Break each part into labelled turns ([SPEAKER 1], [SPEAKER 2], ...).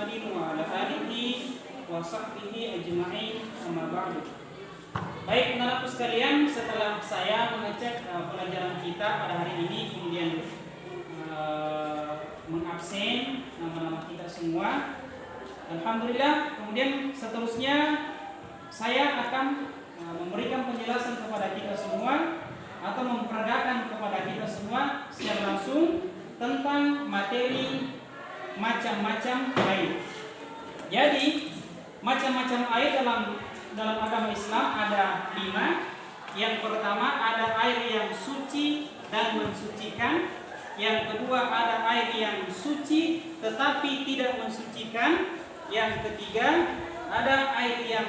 [SPEAKER 1] Muhammadin wa ala alihi wa sahbihi ajma'in, amma ba'du. Baik, anak-anakku sekalian, setelah saya mengecek pelajaran kita pada hari ini, kemudian mengabsen nama-nama kita semua, alhamdulillah. Kemudian seterusnya saya akan memberikan penjelasan kepada kita semua atau memperagakan kepada kita semua secara langsung tentang materi macam-macam air. Jadi macam-macam air dalam agama Islam ada 5. Yang pertama ada air yang suci dan mensucikan. Yang kedua ada air yang suci tetapi tidak mensucikan. Yang ketiga ada air yang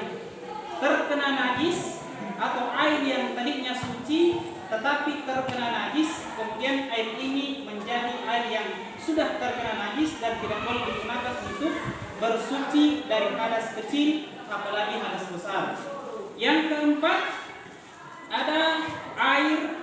[SPEAKER 1] terkena najis atau air yang tadinya suci tetapi terkena najis, kemudian air ini menjadi air yang sudah terkena najis dan tidak boleh digunakan untuk bersuci dari hadas kecil apalagi hadas besar. Yang keempat ada air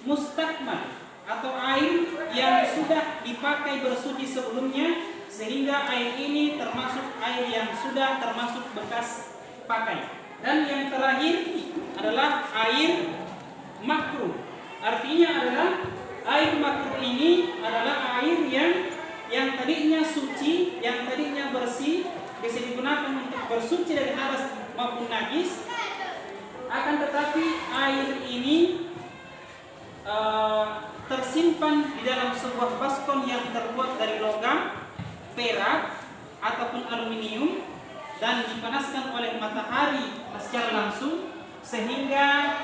[SPEAKER 1] mustakmal atau air yang sudah dipakai bersuci sebelumnya, sehingga air ini termasuk air yang sudah termasuk bekas pakai. Dan yang terakhir adalah air makruh. Artinya adalah air makruh ini adalah air yang tadinya suci, yang tadinya bersih, bisa digunakan untuk bersuci dari hadas maupun najis. Akan tetapi air ini tersimpan di dalam sebuah baskom yang terbuat dari logam, perak ataupun aluminium dan dipanaskan oleh matahari secara langsung, sehingga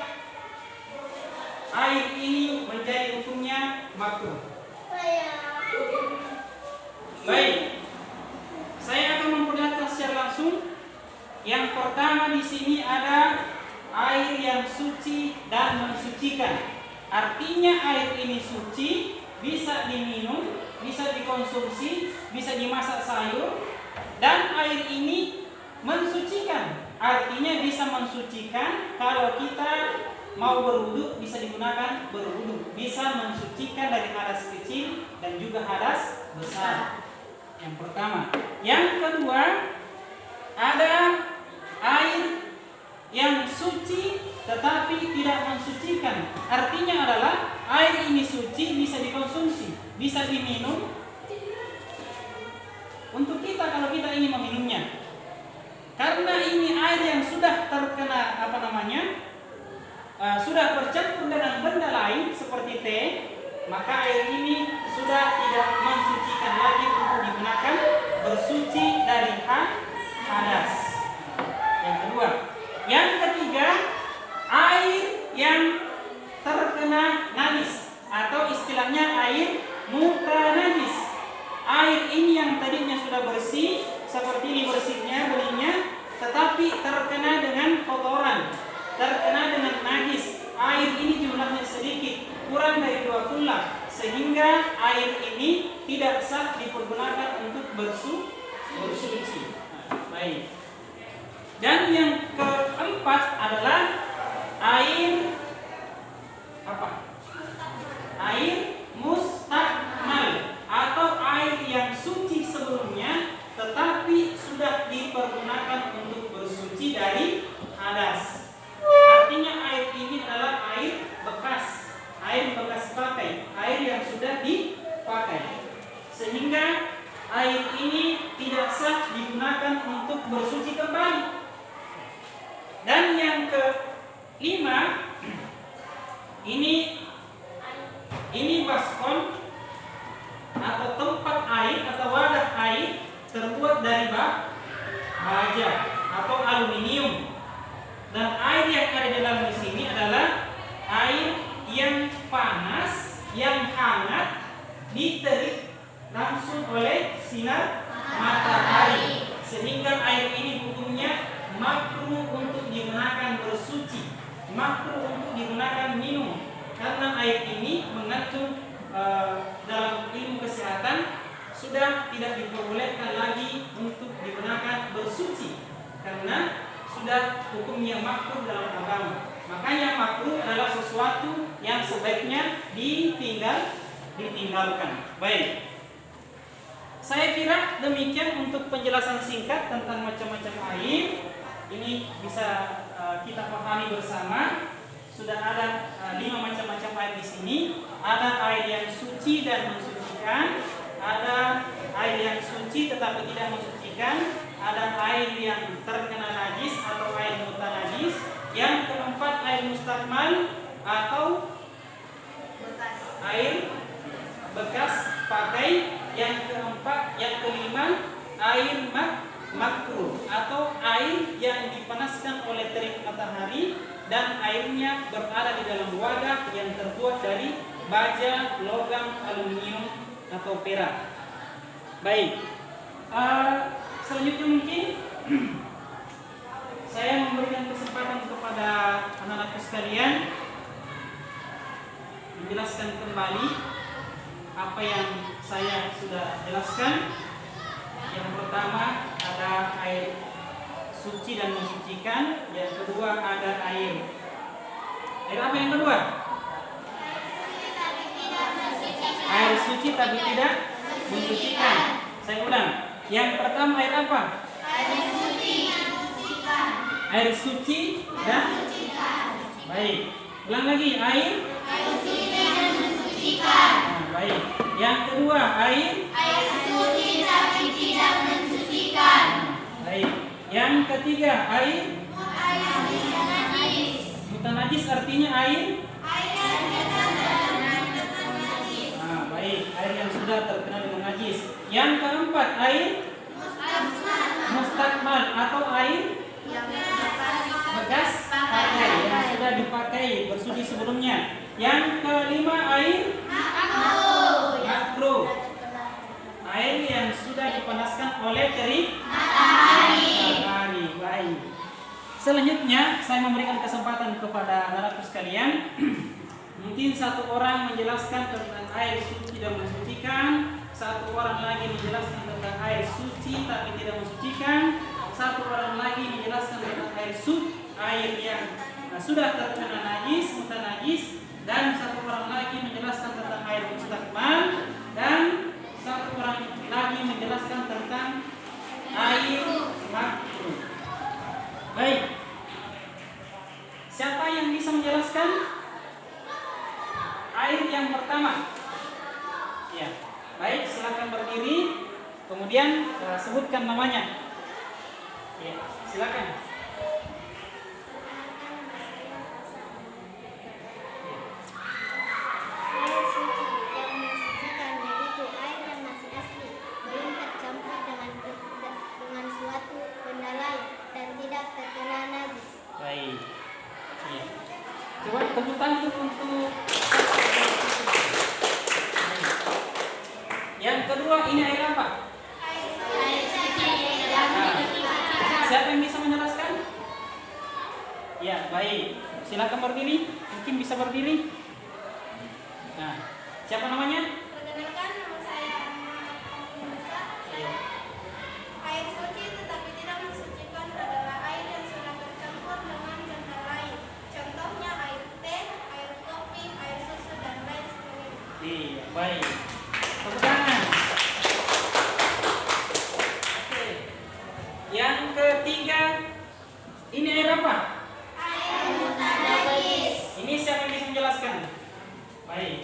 [SPEAKER 1] air ini menjadi hukumnya makruh. Baik, saya akan memperlihatkan secara langsung. Yang pertama di sini ada air yang suci dan mensucikan. Artinya air ini suci, bisa diminum, bisa dikonsumsi, bisa dimasak sayur, dan air ini mensucikan. Artinya bisa mensucikan kalau kita mau berwudu, bisa digunakan berwudu, bisa mensucikan dari hadas kecil dan juga hadas besar. Yang pertama. Yang kedua, ada air yang suci tetapi tidak mensucikan. Artinya adalah air ini suci, bisa dikonsumsi, bisa diminum untuk kita kalau kita ingin meminumnya. Karena ini air yang sudah terkena sudah bercampur dengan benda lain seperti teh, maka air ini sudah tidak mensucikan lagi untuk digunakan bersuci dari hadas. Yang kedua. Yang ketiga, air yang terkena najis atau istilahnya air mutanajis. Air ini yang tadinya sudah bersih, seperti ini bersihnya belinya, tetapi terkena dengan kotoran, terkena dengan najis. Air ini jumlahnya sedikit, kurang dari 2 kulak, sehingga air ini tidak sah dipergunakan untuk bersuci. Baik. Dan yang keempat adalah air apa? Air mustakmal atau air yang suci sebelumnya tetapi sudah dipergunakan untuk bersuci dari hadas. Artinya air ini adalah air bekas pakai, air yang sudah dipakai, sehingga air ini tidak sah digunakan untuk bersuci kembali. Dan yang kelima, ini baskom atau tempat air atau wadah air terbuat dari baja atau aluminium. Dan air yang ada di dalam di sini adalah air yang panas, yang hangat, diterik langsung oleh sinar matahari, sehingga air ini hukumnya makruh untuk digunakan bersuci, makruh untuk digunakan minum, karena air ini mengandung dalam ilmu kesehatan sudah tidak diperbolehkan lagi untuk digunakan bersuci karena sudah hukumnya makruh dalam agama. Makanya makruh adalah sesuatu yang sebaiknya ditinggalkan. Baik. saya kira demikian untuk penjelasan singkat tentang macam-macam air. Ini bisa kita pahami bersama. Sudah ada 5 macam-macam air di sini. Ada air yang suci dan mensucikan, ada air yang suci tetapi tidak mensucikan, ada air yang terkena najis atau air mutanajis. Yang keempat air mustakmal atau air bekas pakai. Yang kelima air makruh atau air yang dipanaskan oleh terik matahari dan airnya berada di dalam wadah yang terbuat dari baja, logam, aluminium atau perak. Baik, selanjutnya mungkin saya memberikan kesempatan kepada anak-anakku sekalian menjelaskan kembali apa yang saya sudah jelaskan. Yang pertama ada air suci dan mensucikan. Yang kedua ada air apa yang kedua? Air suci tapi tidak mensucikan. Saya ulang. Yang pertama air apa? Air suci dan mensucikan. Baik. Ulang lagi. Air suci dan mensucikan. Baik. Yang kedua air suci tapi tidak mensucikan. Baik. Yang ketiga air mutanajis artinya air baik, air yang sudah terkena dengan najis. Yang keempat air mustakmal atau air bekas pakai yang sudah dipakai bersuci sebelumnya. Yang kelima air makruh, air yang sudah dipanaskan oleh terik matahari. Baik. Selanjutnya saya memberikan kesempatan kepada anak-anakku sekalian. Mungkin satu orang menjelaskan tentang air suci dan mensucikan, satu orang lagi menjelaskan tentang air suci tapi tidak mensucikan, satu orang lagi menjelaskan tentang air yang sudah terkena najis, mutanajis, dan satu orang lagi menjelaskan tentang air mustakmal, dan satu orang lagi menjelaskan tentang air makruh. Baik. Siapa yang bisa menjelaskan air yang pertama? Ya. Baik, silakan berdiri. Kemudian sebutkan namanya. Ya, silakan.
[SPEAKER 2] Air suci yang mensucikan yaitu air yang masih asli, belum tercampur dengan suatu benda lain dan tidak terkena najis.
[SPEAKER 1] Baik. Ya. Coba tepuk tangan untuk yang kedua, ini air apa?
[SPEAKER 2] Air suci
[SPEAKER 1] Siapa yang bisa menjelaskan? Ya, baik. Silakan berdiri. Mungkin bisa berdiri. Nah, siapa namanya?
[SPEAKER 2] Perkenalkan, nama saya Musa. Air suci tetapi tidak mensucikan adalah air yang sudah tercampur dengan benda lain. Contohnya air teh, air kopi, air susu dan lain sebagainya.
[SPEAKER 1] Iya, baik. Tepuk tangan. Oke. Yang ketiga, ini air apa?
[SPEAKER 2] Air mutanajis.
[SPEAKER 1] Ini siapa yang bisa menjelaskan? Baik.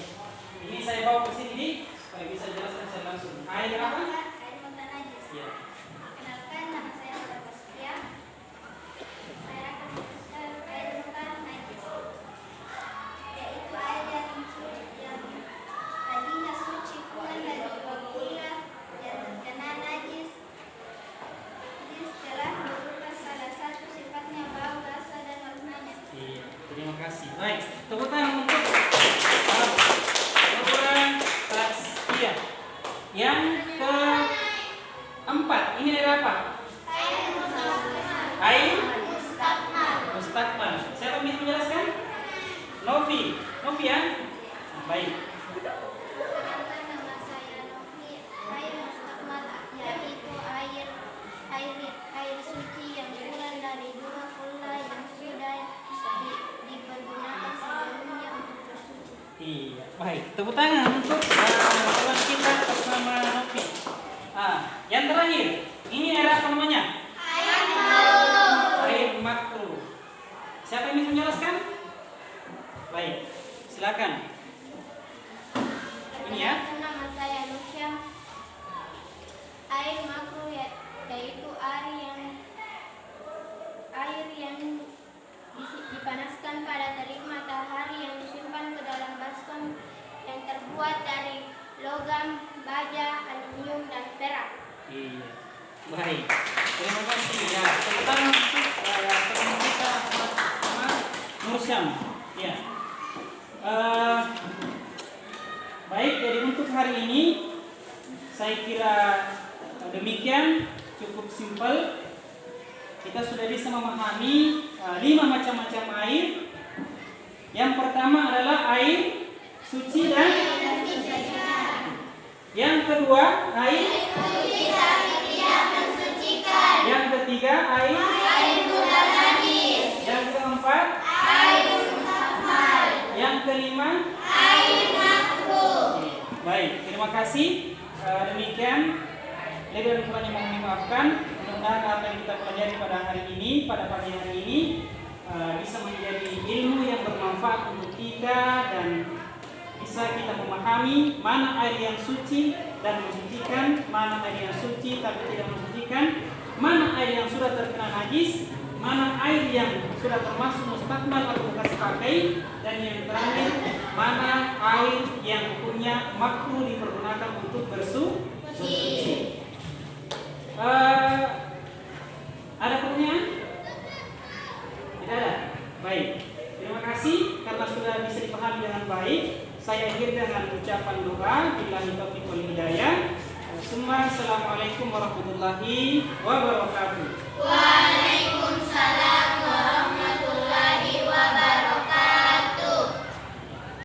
[SPEAKER 1] Ini saya bawa ke sini supaya bisa jelaskan saya langsung. Air apa?
[SPEAKER 2] Air mutanajis.
[SPEAKER 1] Ya.
[SPEAKER 2] Kenalkan, nama saya Nurul Bastia. Saya akan menjelaskan air mutanajis, yaitu air yang tadinya suci kurang dari 2 bulan yang terkena najis. Ini setelah berubah salah satu sifatnya bau, rasa dan warnanya.
[SPEAKER 1] Iya, terima kasih. Baik, tepuk tangan untuk Nurul Bastia. Yang keempat, ini air apa?
[SPEAKER 2] Air mustakmal.
[SPEAKER 1] Air
[SPEAKER 2] Mustakmal.
[SPEAKER 1] mustakmal. Siapa yang bisa menjelaskan? Novi ya? Nah, baik.
[SPEAKER 2] Perkenalkan, nama saya Novi. Air mustakmal yaitu air suci yang kurang dari 2 bulan yang sudah dipergunakan sebelumnya untuk bersuci.
[SPEAKER 1] Iya, baik. Tepuk tangan untuk kawan kita atas nama Novi. Yang terakhir, ini air apa namanya? Air makruh. Siapa yang bisa menjelaskan? Baik, silakan. Ini ya.
[SPEAKER 2] Nama saya Nusyam. Air makruh yaitu air yang dipanaskan pada terik matahari yang disimpan ke dalam baskom yang terbuat dari logam, baja, aluminium, dan perak.
[SPEAKER 1] Iya. Baik. Terima kasih ya. Tentang teman kita Nusyam. Ya. Baik, jadi untuk hari ini saya kira demikian, cukup simpel. Kita sudah bisa memahami 5 macam-macam air. Yang pertama adalah air suci dan yang kedua air
[SPEAKER 2] Suci tapi tidak mensucikan.
[SPEAKER 1] yang ketiga air
[SPEAKER 2] bukan najis.
[SPEAKER 1] yang keempat
[SPEAKER 2] Air mustahmal.
[SPEAKER 1] yang kelima.
[SPEAKER 2] Air makruh.
[SPEAKER 1] Baik, terima kasih. Demikian lebih dan kurangnya mohon dimaafkan. Mudah-mudahan apa yang kita pelajari pada hari ini, pada pagi hari ini bisa menjadi ilmu yang bermanfaat untuk kita dan bisa kita memahami mana air yang suci dan mensucikan, mana air yang suci tapi tidak mensucikan, mana air yang sudah terkena najis, mana air yang sudah termasuk mustakmal atau bekas pakai, dan yang terakhir mana air yang punya makruh dipergunakan untuk bersuci. Ada pertanyaan? Tidak ada? Baik. Terima kasih karena sudah bisa dipahami dengan baik. Saya akhiri dengan ucapan doa. Billahi taufiq wal hidayah. Assalamualaikum warahmatullahi wabarakatuh.
[SPEAKER 2] Waalaikumsalam.